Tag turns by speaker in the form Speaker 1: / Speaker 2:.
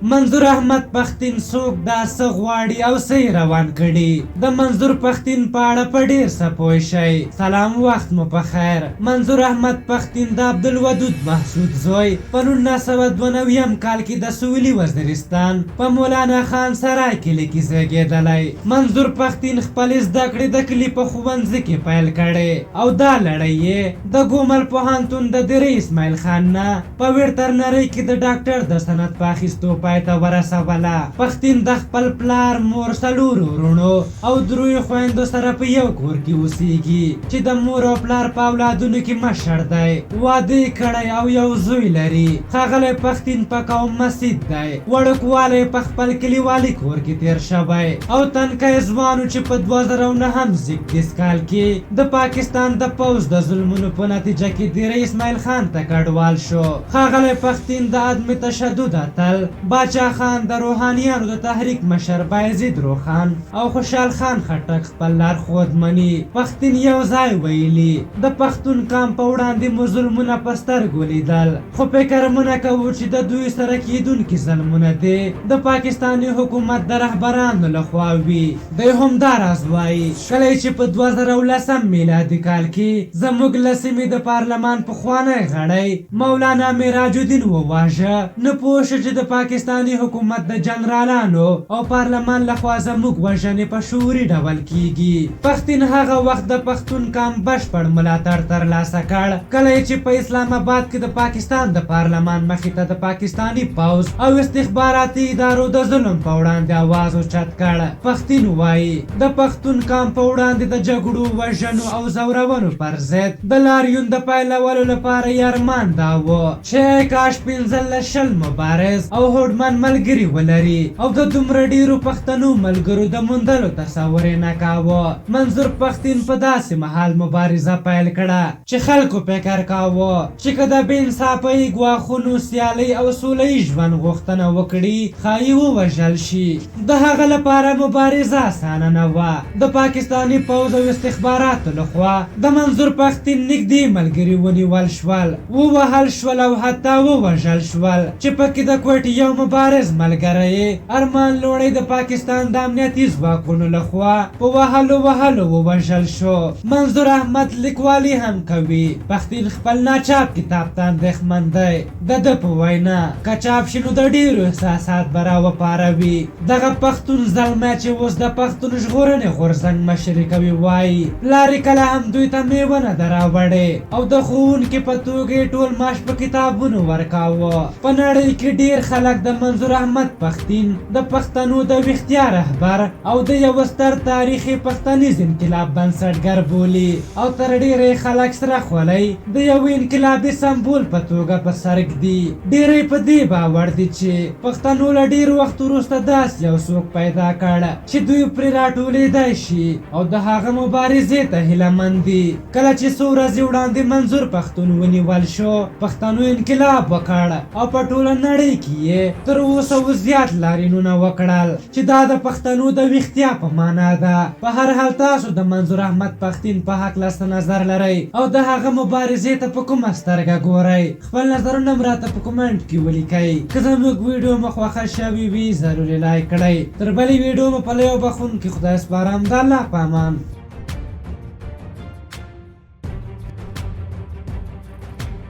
Speaker 1: منظور احمد پښتين څوک دا څه غواړي او څه روان کړي د منظور پښتين په اړه په ډیر څه پوه شئ. سلام، وخت مو په خیر. منظور احمد پښتين د عبدالودود محسود زوی په 1992 کال کې د سویلي وزیرستان په مولانا خان سرای کلي کې زیږېدلی. منظور پښتين خپل زده کړې د کلي په ښوونځي کې پیل کړې او دا لړۍ یې د ګومل پوهنتون د درې اسماعیل خان نه په ویټرنرۍ کې د ډاکټر د سند په اخیستو پای ته ورسوله. پښتين د خپل پلار، مور، څلورو وروڼو او دریو خویندو سره په یو کور کې اوسېږي چې د مور او پلار په اولادونو کې مشر دی. واده یې کړی او یو زوی لري. ښاغلی پښتين په قوم مسید دی. وړوکوالی په خپل کلیوالي کور کې تیر شوی او تنکی ځوان چې په 2009 کال کې د پاکستان د پوځ د ظلمونو په نتیجه کې ډیری اسماعیل خان ته کډوال شو. ښاغلی پښتين د عدم تشدد اتل باچا خان، د روحانیانو د تحریک مشر بایزید روخان او خوشحال خان خټک خپل لارښود مني. پښتين یو ځای ویلي د پښتون قام په وړاندې مو ظلمونه په سترګو لیدل، خو فکر مو نه کوو چې د دوی سره کېدونکي ظلمونه دي د پاکستاني حکومت د رهبرانو لخوا وي. دی همدا راز وایي کله چې په 2010 میلادي کال کې زموږ له سیمې د پارلمان پخوانی غړی مولانا معراج الدین وواژه، نه پوه شو چې د پاکستاني حکومت د جنرالانو او پارلمان لخوا زموږ وژنې په شعوري ډول کیږي. پښتين هغه وخت د پښتون قام بشپړ ملاتړ ترلاسه کړ کله چې په اسلام آباد کې د پاکستان د پارلمان مخې ته د پاکستاني پوځ او استخباراتي ادارو د ظلم په وړاندې आवाज اوچت کړ. پښتين وایي د پښتون قام په وړاندې د جګړو، وژنو او زورونو پر ضد د لاریون د پیلولو لپاره یې ارمان دا و چې کاش 15 مبارز او هوډمن ملګري ولري او د دومره ډیرو پښتنو ملګرو د موندلو تصور یې نه کاوه. منظور پښتين په داسې مهال مبارزه پیل کړه چې خلکو فکر کاوه چې که د بې انصافۍ، ګواښونو، سیالۍ او سوله ییز ژوند غوښتنه وکړي ښایي ووژل شي. د هغه لپاره مبارزه اسانه نه وه. د پاکستاني پوځ او استخباراتو لخوا د منظور پښتين نږدې ملګري ونیول شول، ووهل شول او حتی ووژل شول چې پکې د کوټې یو مبارز ملګری ارمان لوڼی د پاکستان د امنیتي ځواکونو لخوا په وهلو ووژل شو. منظور احمد لیکوالي هم کوي. پښتين خپل ناچاپ کتاب ته اندېښمن دی. د ده په وینا که چاپ شي نو د ډیرو احساسات به راوپاروي. دغه پښتون زلمی چې اوس د پښتون ژغورنې غورځنګ مشري کوي وایي پلار یې کله هم دوی ته میوه نه ده راوړې او د ښوونکي په توګه یې ټول معاش په کتابونو ورکاوه. په نړۍ کې ډیر خلک د منظور احمد پښتين د پښتنو د ویښتیا رهبر او د یو ستر تاریخي پښتنیز انقلاب بنسټګر بولي او تر ډیره خلک سره خولۍ د یو انقلابي سمبول په توګه په سر ږدي. ډیری په دې باور دي چې پښتنو له ډیر وخت وروسته داسې یو څوک پیدا کړ چې دوی پرې راټولېدای شي او د هغه مبارزې ته هیله مند دي. کله چې څو ورځې وړاندې منظور پښتون ونیول شو، پښتنو انقلاب وکړ او په ټوله نړۍ کې یې تر 200 زیات لاریونونه وکړل چې دا د پښتنو د ویښتیا په معنا ده. په هر حال تاسو د منظور احمد پښتين په هکله څه نظر لرئ او د هغه مبارزې ته په کومه سترګه ګورئ؟ خپل نظرونه هم راته په کومنټ کې ولیکئ. که زموږ ویډیو مو خوښه شوې وي ضروري لایک کړئ. تر بلې ویډیو مو په لیو بخون کې خدای سپارم. د الله په امان.